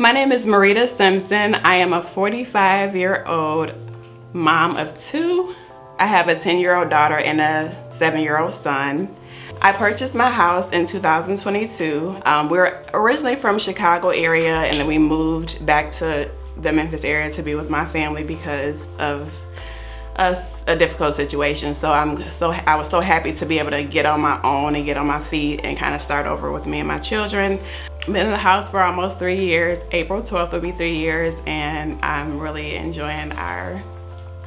My name is Marita Simpson. I am a 45-year-old mom of two. I have a 10-year-old daughter and a 7-year-old son. I purchased my house in 2022. We're originally from Chicago area, and then we moved back to the Memphis area to be with my family because of a difficult situation. So I was so happy to be able to get on my own and get on my feet and kind of start over with me and my children. Been in the house for almost 3 years. April 12th will be 3 years, and I'm really enjoying our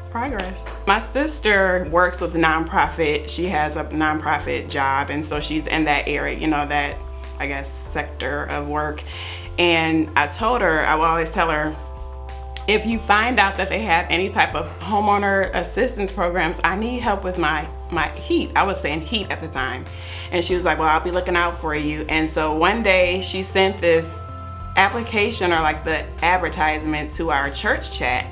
progress. My sister works with a nonprofit. She has a nonprofit job, and so she's in that area, you know, that, I guess, sector of work. And I told her, I will always tell her, if you find out that they have any type of homeowner assistance programs, I need help with my heat. I was saying heat at the time. And she was like, well, I'll be looking out for you. And so one day she sent this application, or like the advertisement, to our church chat.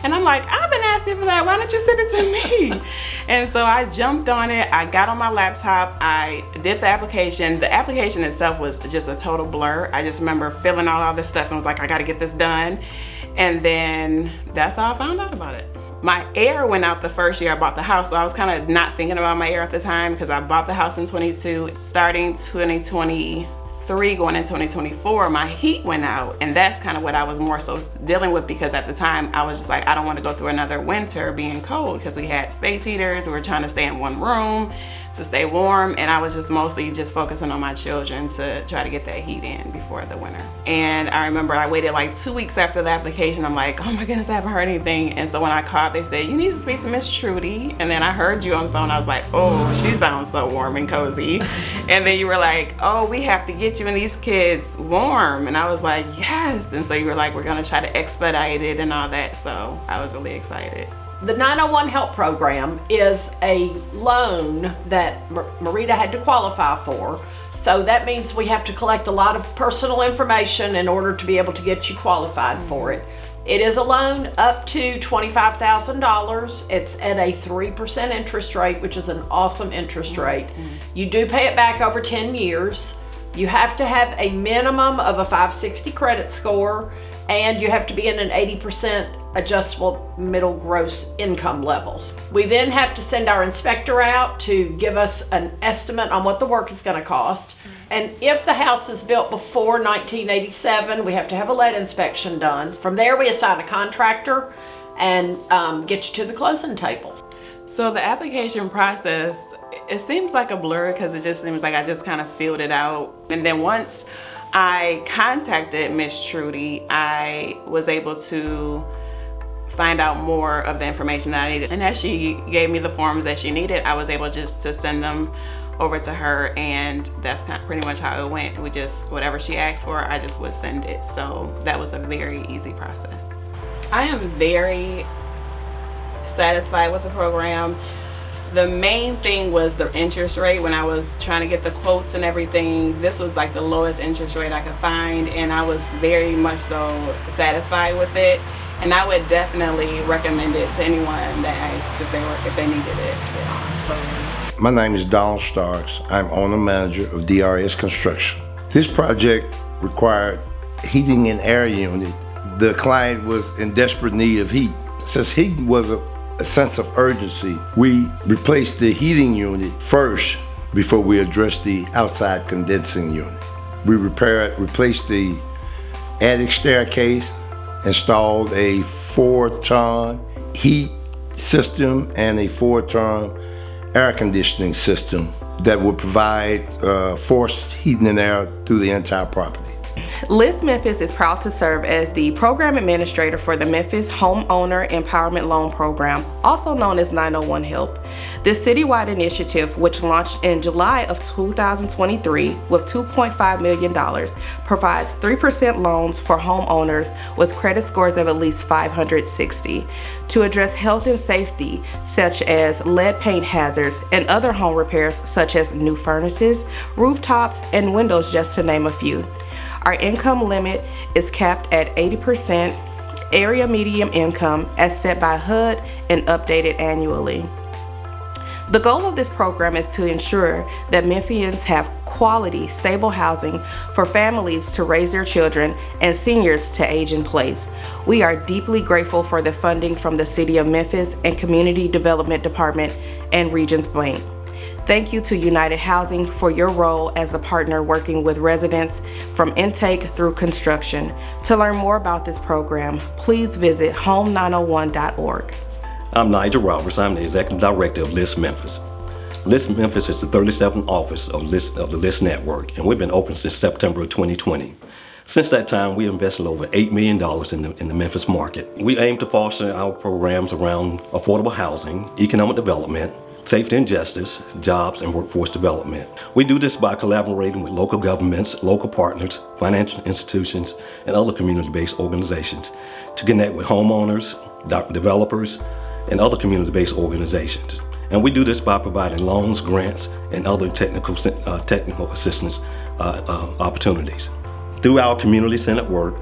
And I'm like, I've been asking for that. Why don't you send it to me? And so I jumped on it. I got on my laptop. I did the application. The application itself was just a total blur. I just remember filling out all this stuff and was like, I got to get this done. And then that's how I found out about it. My air went out the first year I bought the house, so I was kind of not thinking about my air at the time because I bought the house in 22. Starting 2023 going into 2024, my heat went out, and that's kind of what I was more so dealing with, because at the time I was just like, I don't want to go through another winter being cold, because we had space heaters. We were trying to stay in one room to stay warm, and I was just mostly just focusing on my children to try to get that heat in before the winter. And I remember I waited like 2 weeks after the application. I'm like, oh my goodness, I haven't heard anything. And so when I called, they said, you need to speak to Miss Trudy. And then I heard you on the phone. I was like, oh, she sounds so warm and cozy. And then you were like, oh, we have to get you and these kids warm. And I was like, yes. And so you were like, we're gonna try to expedite it and all that. So I was really excited. The 901 Help Program is a loan that Marita had to qualify for. So that means we have to collect a lot of personal information in order to be able to get you qualified for it. It is a loan up to $25,000. It's at a 3% interest rate, which is an awesome interest rate. You do pay it back over 10 years. You have to have a minimum of a 560 credit score, and you have to be in an 80% adjustable middle gross income levels. We then have to send our inspector out to give us an estimate on what the work is going to cost. And if the house is built before 1987, we have to have a lead inspection done. From there, we assign a contractor and get you to the closing tables. So the application process, it seems like a blur because it just seems like I just kind of filled it out. And then once I contacted Miss Trudy, I was able to find out more of the information that I needed. And as she gave me the forms that she needed, I was able just to send them over to her, and that's kind of pretty much how it went. We just, whatever she asked for, I just would send it. So that was a very easy process. I am very satisfied with the program. The main thing was the interest rate. When I was trying to get the quotes and everything, this was like the lowest interest rate I could find, and I was very much so satisfied with it. And I would definitely recommend it to anyone that asked if they needed it. Yeah. My name is Donald Starks. I'm owner-manager of DRS Construction. This project required heating and air unit. The client was in desperate need of heat. Since heat was a sense of urgency, we replaced the heating unit first before we addressed the outside condensing unit. We replaced the attic staircase, installed a 4-ton heat system and a 4-ton air conditioning system that would provide forced heating and air through the entire property. LISC Memphis is proud to serve as the program administrator for the Memphis Homeowner Empowerment Loan Program, also known as 901 Help. This citywide initiative, which launched in July of 2023 with $2.5 million, provides 3% loans for homeowners with credit scores of at least 560 to address health and safety, such as lead paint hazards and other home repairs such as new furnaces, rooftops, and windows, just to name a few. Our income limit is capped at 80% area median income as set by HUD and updated annually. The goal of this program is to ensure that Memphians have quality, stable housing for families to raise their children and seniors to age in place. We are deeply grateful for the funding from the City of Memphis and Community Development Department and Regions Bank. Thank you to United Housing for your role as a partner working with residents from intake through construction. To learn more about this program, please visit home901.org. I'm Nigel Roberts. I'm the Executive Director of LISC Memphis. LISC Memphis is the 37th office of the LISC Network, and we've been open since September of 2020. Since that time, we invested over $8 million in the Memphis market. We aim to foster our programs around affordable housing, economic development, safety and justice, jobs, and workforce development. We do this by collaborating with local governments, local partners, financial institutions, and other community-based organizations to connect with homeowners, developers, and other community-based organizations. And we do this by providing loans, grants, and other technical assistance opportunities. Through our community-centered work,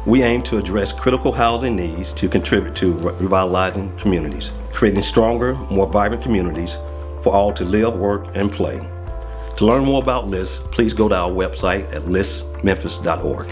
we aim to address critical housing needs to contribute to revitalizing communities, creating stronger, more vibrant communities for all to live, work, and play. To learn more about LISC, please go to our website at liscmemphis.org.